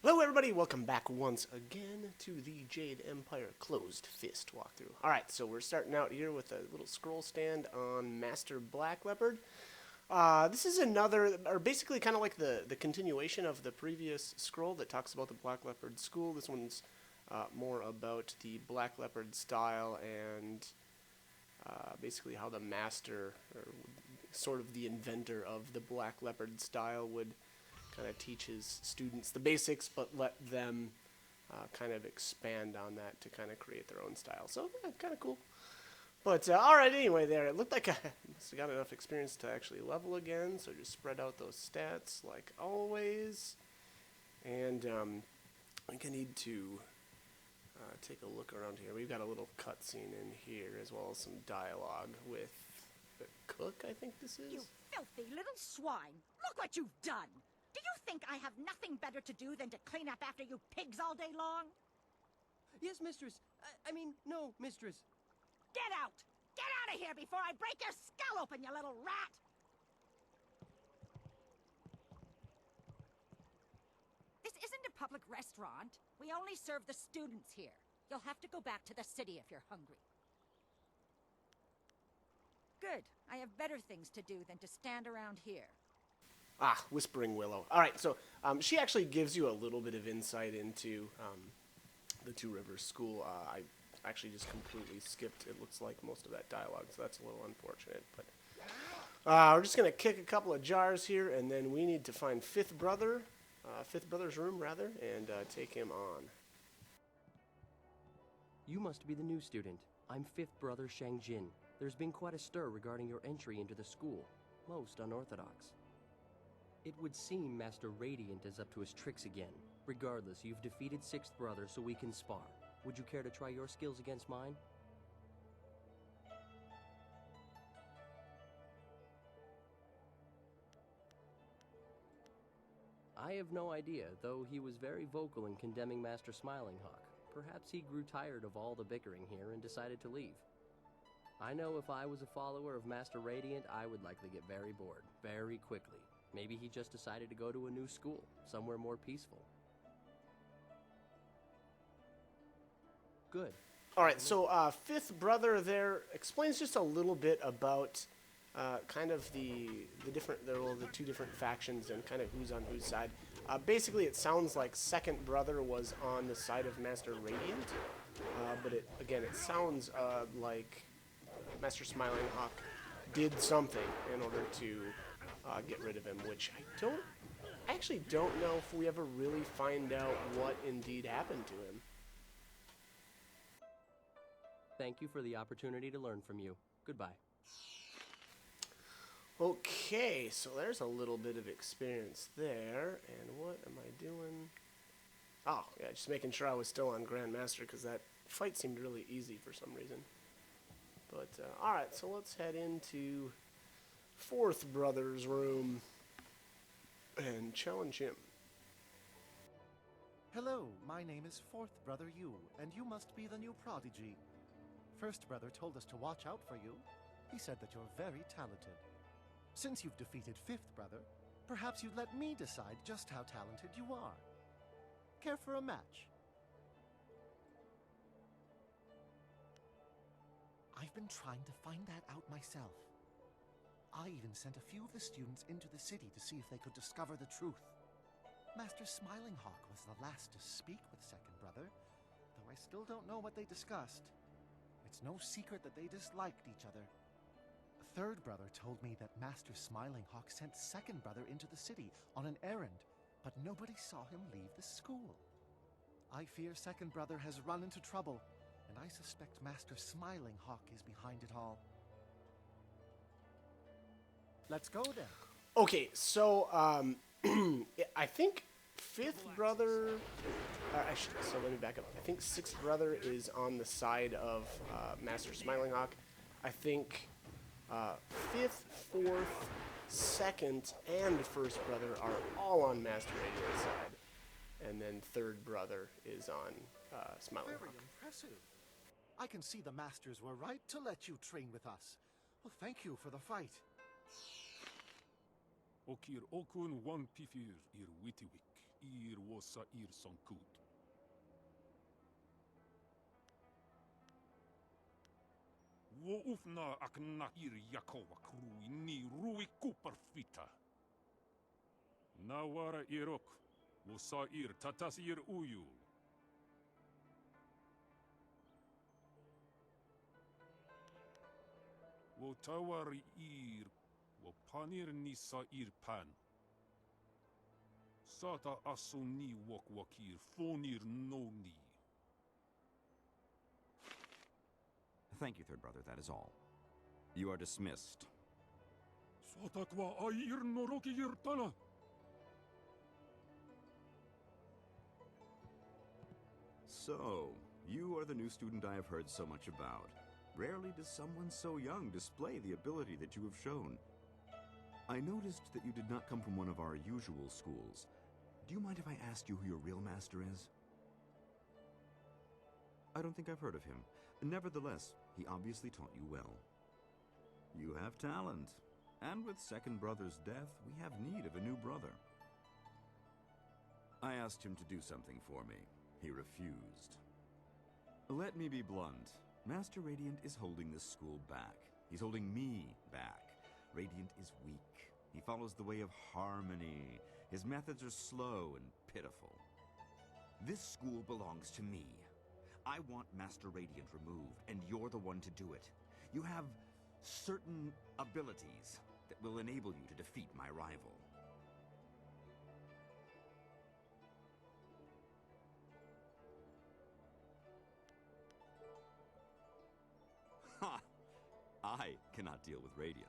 Hello everybody, welcome back once again to the Jade Empire Closed Fist walkthrough. Alright, so we're starting out here with a little scroll stand on Master Black Leopard. This is another, or basically kind of like the continuation of the previous scroll that talks about the Black Leopard school. This one's more about the Black Leopard style and basically how the master, or sort of the inventor of the Black Leopard style would kind of teach his students the basics, but let them kind of expand on that to kind of create their own style. So, kind of cool. But, alright, anyway, there. It looked like I must have got enough experience to actually level again, so just spread out those stats like always. And I think I need to take a look around here. We've got a little cutscene in here, as well as some dialogue with the cook, I think this is. You filthy little swine! Look what you've done! Do you think I have nothing better to do than to clean up after you pigs all day long? Yes, mistress. I mean, no, mistress. Get out! Get out of here before I break your skull open, you little rat! This isn't a public restaurant. We only serve the students here. You'll have to go back to the city if you're hungry. Good. I have better things to do than to stand around here. Ah, Whispering Willow. All right, so she actually gives you a little bit of insight into the Two Rivers School. I actually just completely skipped, it looks like, most of that dialogue, so that's a little unfortunate. But we're just going to kick a couple of jars here, and then we need to find Fifth Brother's room, rather, and take him on. You must be the new student. I'm Fifth Brother Shangjin. There's been quite a stir regarding your entry into the school. Most unorthodox. It would seem Master Radiant is up to his tricks again. Regardless, you've defeated Sixth Brother, so we can spar. Would you care to try your skills against mine? I have no idea, though he was very vocal in condemning Master Smiling Hawk. Perhaps he grew tired of all the bickering here and decided to leave. I know if I was a follower of Master Radiant, I would likely get very bored, very quickly. Maybe he just decided to go to a new school, somewhere more peaceful. Good. All right, so Fifth Brother there explains just a little bit about kind of the two different factions and kind of who's on whose side. Basically, it sounds like Second Brother was on the side of Master Radiant, but it sounds like Master Smiling Hawk did something in order to get rid of him, which I actually don't know if we ever really find out what indeed happened to him. Thank you for the opportunity to learn from you. Goodbye. Okay, so there's a little bit of experience there, and what am I doing? Oh, yeah, just making sure I was still on Grandmaster, because that fight seemed really easy for some reason. But, alright, so let's head into Fourth Brother's room and challenge him. Hello, my name is Fourth Brother Yu, and you must be the new prodigy. First Brother told us to watch out for you. He said that you're very talented. Since you've defeated Fifth Brother, perhaps you'd let me decide just how talented you are. Care for a match? I've been trying to find that out myself. I even sent a few of the students into the city to see if they could discover the truth. Master Smiling Hawk was the last to speak with Second Brother, though I still don't know what they discussed. It's no secret that they disliked each other. Third Brother told me that Master Smiling Hawk sent Second Brother into the city on an errand, but nobody saw him leave the school. I fear Second Brother has run into trouble, and I suspect Master Smiling Hawk is behind it all. Let's go then. Okay, so I think Fifth Brother. So let me back up. I think Sixth Brother is on the side of Master Smiling Hawk. I think Fifth, Fourth, Second, and First Brother are all on Master Radiant's side, and then Third Brother is on Smiling Very Hawk. impressive. I can see the masters were right to let you train with us. Well, thank you for the fight. Okir okun one pifir ir witiwik, ir was Sa'ir Sonkut. Wo ufna aknakir Yakowa krui ni rui kuparfita. Nawara irok, wo Sa'ir tatasir uyu. Wo tawari ir, wo panir ni Sa'ir pan. Sata asuni wok wakir fonir noni. Thank you, Third Brother, that is all. You are dismissed. Sotakwa air noroki yirtana. So, you are the new student I have heard so much about. Rarely does someone so young display the ability that you have shown. I noticed that you did not come from one of our usual schools. Do you mind if I asked you who your real master is? I don't think I've heard of him. Nevertheless, he obviously taught you well. You have talent, and with second brother's death, we have need of a new brother. I asked him to do something for me. He refused. Let me be blunt. Master Radiant is holding this school back. He's holding me back. Radiant is weak. He follows the way of harmony. His methods are slow and pitiful. This school belongs to me. I want Master Radiant removed, and you're the one to do it. You have certain abilities that will enable you to defeat my rival. Ha! I cannot deal with Radiant.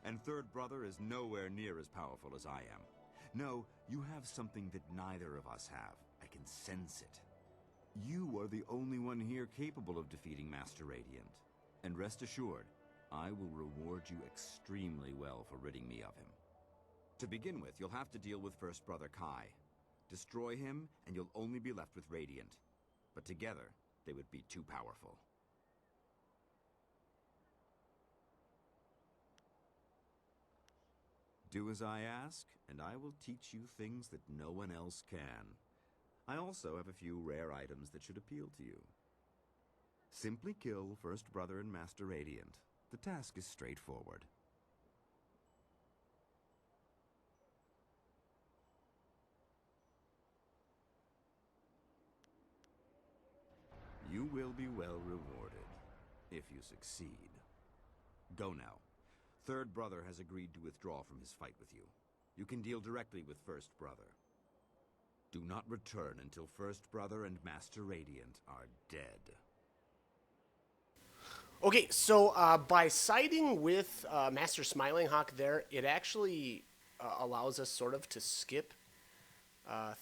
And Third Brother is nowhere near as powerful as I am. No, you have something that neither of us have. I can sense it. You are the only one here capable of defeating Master Radiant. And rest assured, I will reward you extremely well for ridding me of him. To begin with, you'll have to deal with First Brother Kai. Destroy him, and you'll only be left with Radiant. But together, they would be too powerful. Do as I ask, and I will teach you things that no one else can. I also have a few rare items that should appeal to you. Simply kill First Brother and Master Radiant. The task is straightforward. You will be well rewarded, if you succeed. Go now. Third Brother has agreed to withdraw from his fight with you. You can deal directly with First Brother. Do not return until First Brother and Master Radiant are dead. Okay, so by siding with Master Smiling Hawk there, it actually allows us sort of to skip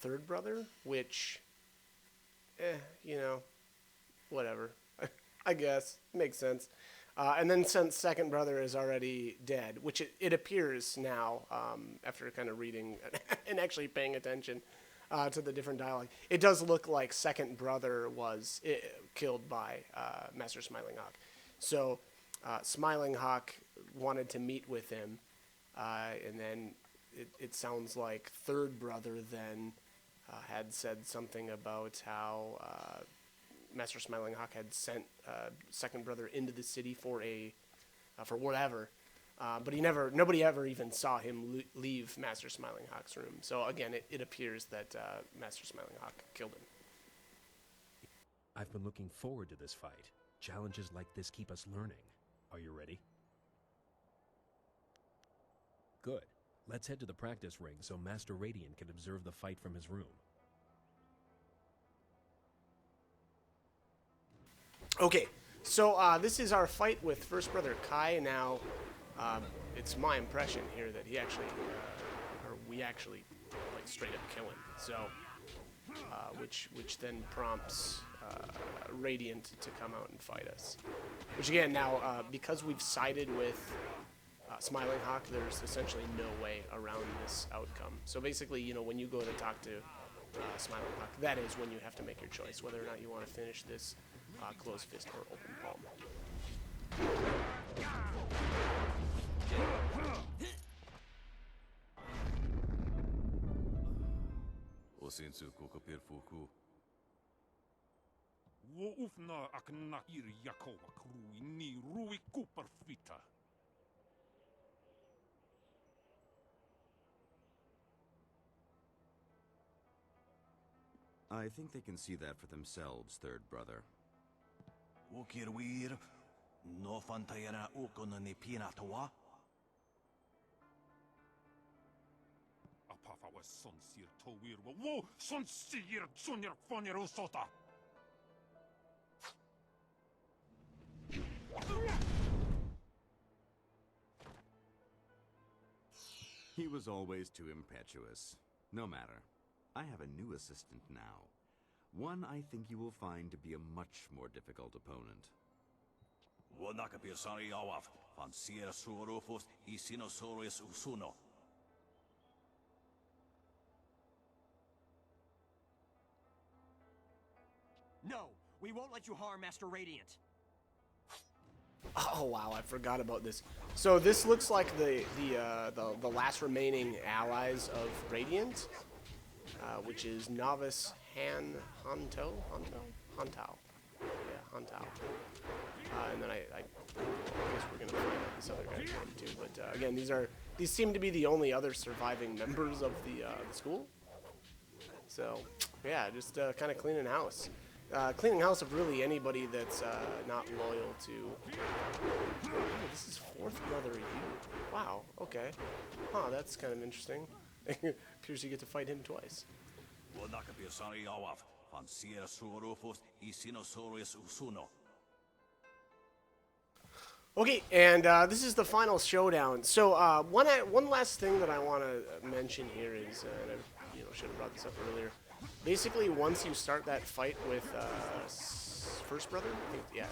Third Brother, which, you know, whatever. I guess. Makes sense. And then since Second Brother is already dead, which it appears now, after kind of reading and actually paying attention to the different dialogue, it does look like Second Brother was killed by Master Smiling Hawk. So Smiling Hawk wanted to meet with him, and then it sounds like Third Brother then had said something about how Master Smiling Hawk had sent Second Brother into the city for whatever, but nobody ever even saw him leave Master Smiling Hawk's room. So again, it appears that Master Smiling Hawk killed him. I've been looking forward to this fight. Challenges like this keep us learning. Are you ready? Good. Let's head to the practice ring so Master Radiant can observe the fight from his room. Okay, so this is our fight with First Brother Kai. Now, it's my impression here that he actually, or we actually, like, straight up kill him. So, which then prompts Radiant to come out and fight us. Which again, now, because we've sided with Smiling Hawk, there's essentially no way around this outcome. So basically, you know, when you go to talk to Smiling Hawk, that is when you have to make your choice, whether or not you want to finish this closed fist or open palm. Wo ufna akna ir yakova krui ni rui cooper fita. I think they can see that for themselves, third brother. Ukirwir, no fantayana ukona ni pinatawa. Apafa was son sir towir wo son sir junior funir usota. He was always too impetuous. No matter. I have a new assistant now. One I think you will find to be a much more difficult opponent. Wonakapir sari awaf, fancier suorufus isinosaurus usuno. No, we won't let you harm Master Radiant. Oh wow, I forgot about this. So this looks like the last remaining allies of Radiant, which is Novice Hantao. Yeah, Hantao. And then I guess we're gonna find out this other guy's name too. But again, these seem to be the only other surviving members of the school. So yeah, just kind of cleaning house. Cleaning house of really anybody that's not loyal to... Oh, this is fourth brother you. Wow, okay. Huh, that's kind of interesting. Appears you get to fight him twice. Wonakapir sari awaf, fancier suorufus isinosaurus usuno. Okay, and this is the final showdown. So one last thing that I want to mention here is, and I should have brought this up earlier. Basically, once you start that fight with first brother, I think, yeah,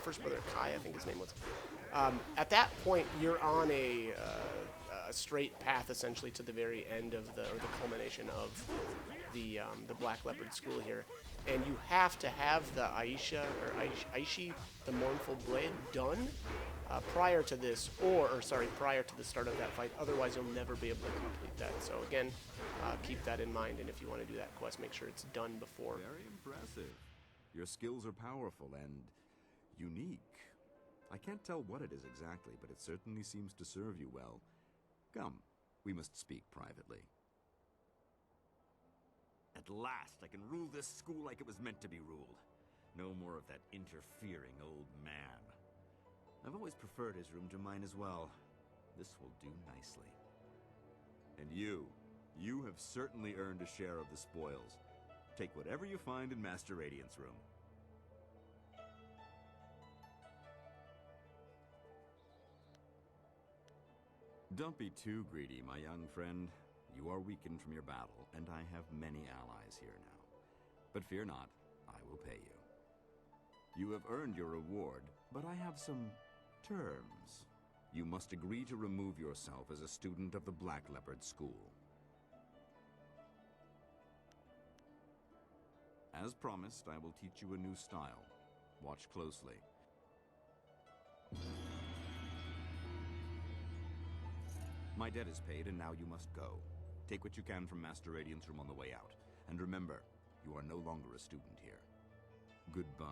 first brother Kai, I think his name was. At that point, you're on a straight path essentially to the very end of the culmination of the Black Leopard School here, and you have to have the Aishi, the Mournful Blade, done prior to this, prior to the start of that fight. Otherwise, you'll never be able to complete that. So again, keep that in mind, and if you want to do that quest, make sure it's done before. Very impressive. Your skills are powerful and unique. I can't tell what it is exactly, but it certainly seems to serve you well. Come, we must speak privately. At last, I can rule this school like it was meant to be ruled. No more of that interfering old man. I've always preferred his room to mine as well. This will do nicely. And you have certainly earned a share of the spoils. Take whatever you find in Master Radiant's room. Don't be too greedy, my young friend. You are weakened from your battle, and I have many allies here now. But fear not, I will pay you. You have earned your reward, but I have some terms. You must agree to remove yourself as a student of the Black Leopard School. As promised, I will teach you a new style. Watch closely. My debt is paid, and now you must go. Take what you can from Master Radiant's room on the way out. And remember, you are no longer a student here. Goodbye.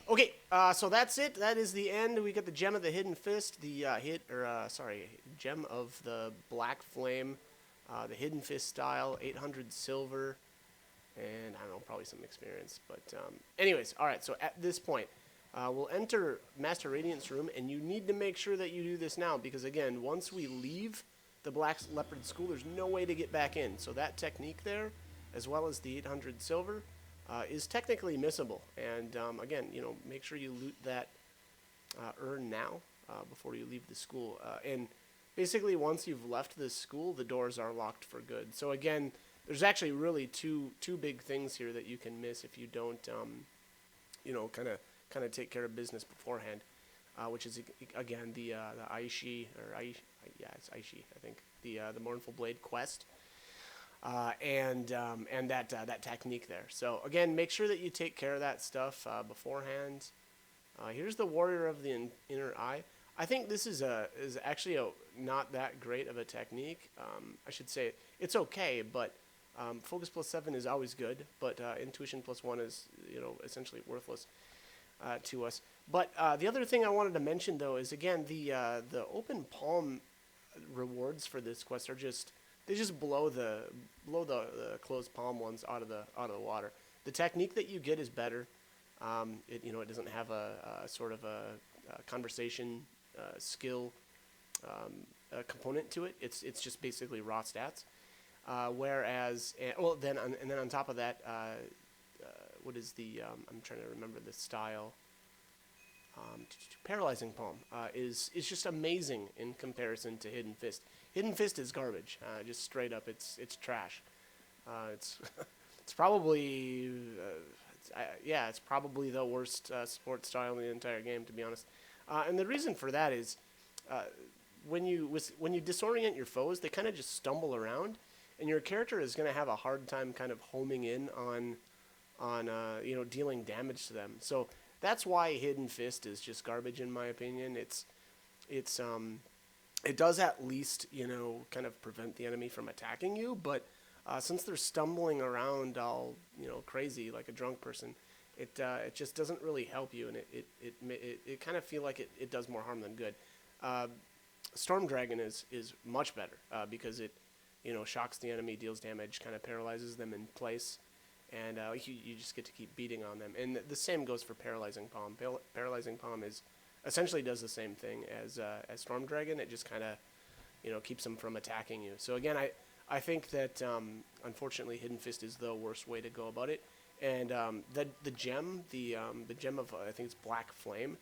Okay, so that's it. That is the end. We got the Gem of the Hidden Fist, the Gem of the Black Flame, the Hidden Fist style, 800 silver, and I don't know, probably some experience. But anyways, all right, so at this point, we'll enter Master Radiant's room, and you need to make sure that you do this now, because again, once we leave the Black Leopard School, there's no way to get back in. So that technique there, as well as the 800 silver, is technically missable. And again, make sure you loot that urn now before you leave the school. And basically, once you've left this school, the doors are locked for good. So again, there's actually really two big things here that you can miss if you don't, kind of take care of business beforehand, which is again the Aishi, it's Aishi, I think, the Mournful Blade quest. And that technique there. So again, make sure that you take care of that stuff beforehand. Here's the Warrior of the Inner Eye. I think this is actually not that great of a technique. I should say it's okay, but focus plus 7 is always good, but intuition plus 1 is essentially worthless to us. But the other thing I wanted to mention though is again the open palm rewards for this quest are they just blow the closed palm ones out of the water. The technique that you get is better. It doesn't have a sort of a conversation skill component to it. It's just basically raw stats. Whereas then on top of that, what is the I'm trying to remember the style. Paralyzing Palm is just amazing in comparison to Hidden Fist. Hidden Fist is garbage, just straight up. It's trash. It's it's probably it's probably the worst support style in the entire game, to be honest. And the reason for that is when you disorient your foes, they kind of just stumble around, and your character is going to have a hard time kind of homing in on dealing damage to them. So that's why Hidden Fist is just garbage in my opinion. It does at least kind of prevent the enemy from attacking you, but since they're stumbling around all crazy like a drunk person, it just doesn't really help you, and it kind of feel like it does more harm than good. Storm Dragon is much better because it shocks the enemy, deals damage, kind of paralyzes them in place. And you just get to keep beating on them. And the same goes for Paralyzing Palm. Paralyzing Palm essentially does the same thing as Storm Dragon. It just kind of keeps them from attacking you. So again, I think that unfortunately Hidden Fist is the worst way to go about it. And the gem of I think it's Black Flame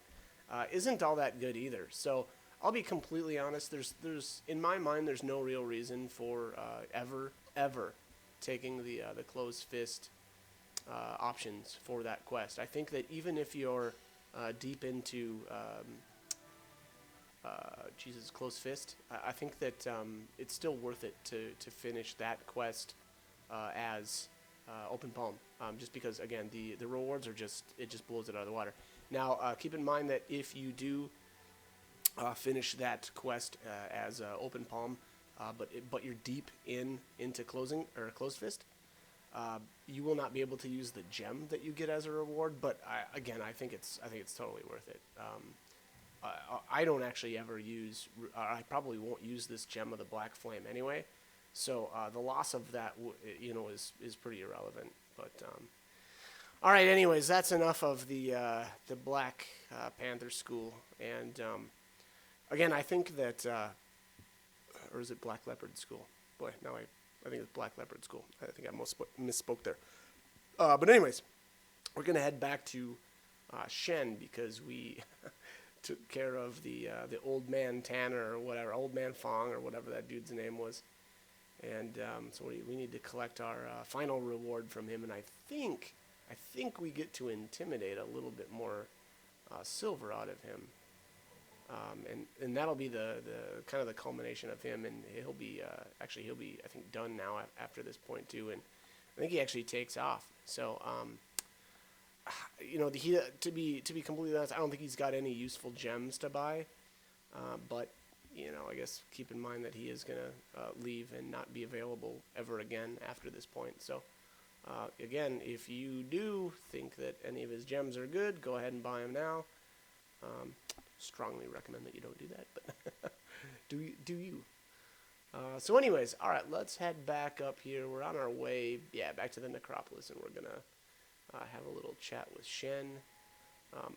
isn't all that good either. So I'll be completely honest. There's in my mind there's no real reason for ever taking the Closed Fist options for that quest. I think that even if you're deep into Closed Fist, I think that it's still worth it to finish that quest as Open Palm, just because again the rewards are it just blows it out of the water. Now keep in mind that if you do finish that quest as Open Palm, but you're deep into Closed Fist, you will not be able to use the gem that you get as a reward. But I think it's totally worth it. I don't actually ever use. I probably won't use this gem of the Black Flame anyway. So the loss of that, is pretty irrelevant. But all right. Anyways, that's enough of the Black Panther School. And again, I think that. Or is it Black Leopard School? Boy, now I think it's Black Leopard School. I think I misspoke there. But anyways, we're going to head back to Shen because we took care of the old man Tanner or whatever, old man Fong or whatever that dude's name was. And so we need to collect our final reward from him. And I think we get to intimidate a little bit more silver out of him. And that'll be the kind of the culmination of him, and he'll be I think done now after this point too, and I think he actually takes off. So to be completely honest, I don't think he's got any useful gems to buy, but I guess keep in mind that he is gonna leave and not be available ever again after this point. So again, if you do think that any of his gems are good, go ahead and buy them now. Strongly recommend that you don't do that, but do you? So anyways, all right, let's head back up here. We're on our way, back to the Necropolis, and we're gonna have a little chat with Shen.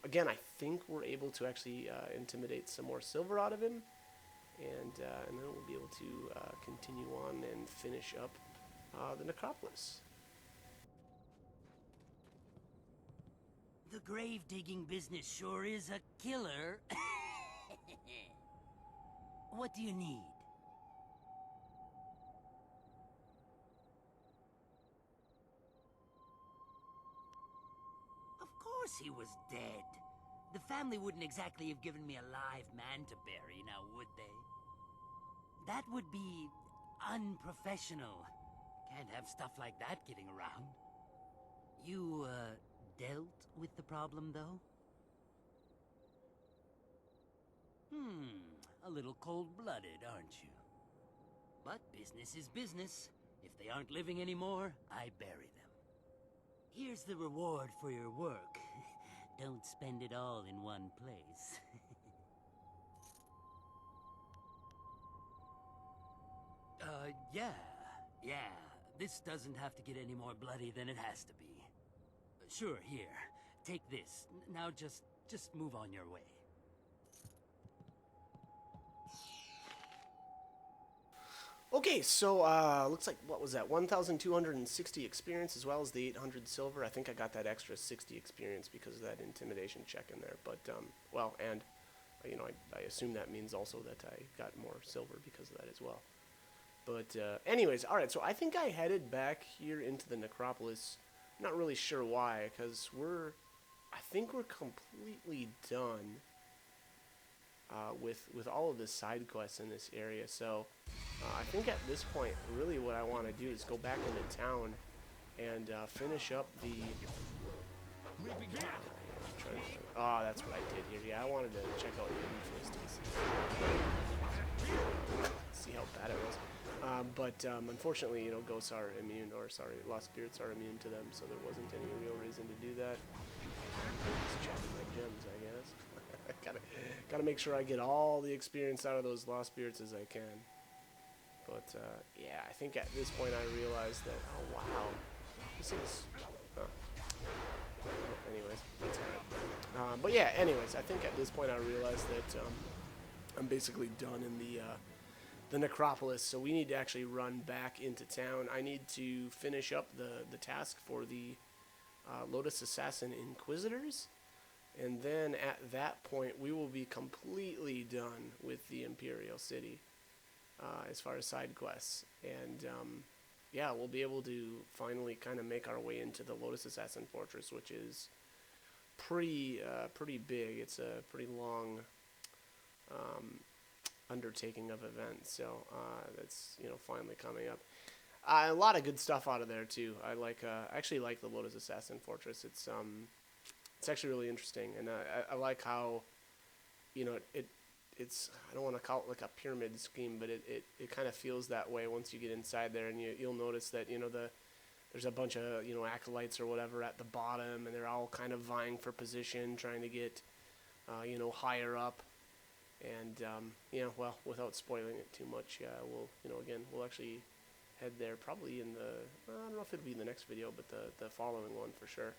Again, I think we're able to actually intimidate some more silver out of him, and then we'll be able to continue on and finish up the Necropolis. The grave digging business sure is a killer. What do you need? Of course he was dead. The family wouldn't exactly have given me a live man to bury, now would they? That would be unprofessional. Can't have stuff like that getting around. You, dealt with the problem, though? A little cold-blooded, aren't you? But business is business. If they aren't living anymore, I bury them. Here's the reward for your work. Don't spend it all in one place. Yeah. This doesn't have to get any more bloody than it has to be. Sure, here. Take this. Now just move on your way. Okay, so looks like, what was that, 1,260 experience as well as the 800 silver. I think I got that extra 60 experience because of that intimidation check in there. But, well, and, you know, I assume that means also that I got more silver because of that as well. But, anyways, alright, so I think I headed back here into the necropolis. I'm not really sure why, because I think we're completely done with all of the side quests in this area. So, I think at this point, really what I want to do is go back into town and finish up the... Oh, that's what I did here. Yeah, I wanted to check out Hidden Fist to see how bad it was. But unfortunately, you know, ghosts are immune, or sorry, lost spirits are immune to them, so there wasn't any real reason to do that. Just checking my gems, I guess. gotta make sure I get all the experience out of those lost spirits as I can. But yeah, I think at this point I realized that, oh wow, this is. Anyways, that's alright. But yeah, anyways, I think at this point I realized that I'm basically done in the necropolis, so we need to actually run back into town. I need to finish up the task for the Lotus Assassin Inquisitors, and then at that point we will be completely done with the Imperial City as far as side quests, and yeah, we'll be able to finally kind of make our way into the Lotus Assassin Fortress, which is pretty big. It's a pretty long undertaking of events, so that's, you know, finally coming up. A lot of good stuff out of there too. I actually like the Lotus Assassin Fortress. It's actually really interesting, and I like how, you know, it's I don't want to call it like a pyramid scheme, but it kind of feels that way once you get inside there, and you'll notice that, you know, there's a bunch of, you know, acolytes or whatever at the bottom, and they're all kind of vying for position, trying to get you know, higher up. And you know, well, without spoiling it too much, we'll, you know, again, we'll actually head there probably in the, I don't know if it'll be in the next video, but the following one for sure.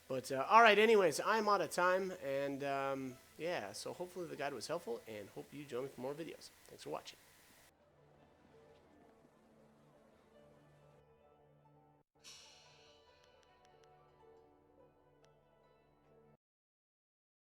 But alright, anyways, I'm out of time, and yeah, so hopefully the guide was helpful, and hope you join me for more videos. Thanks for watching.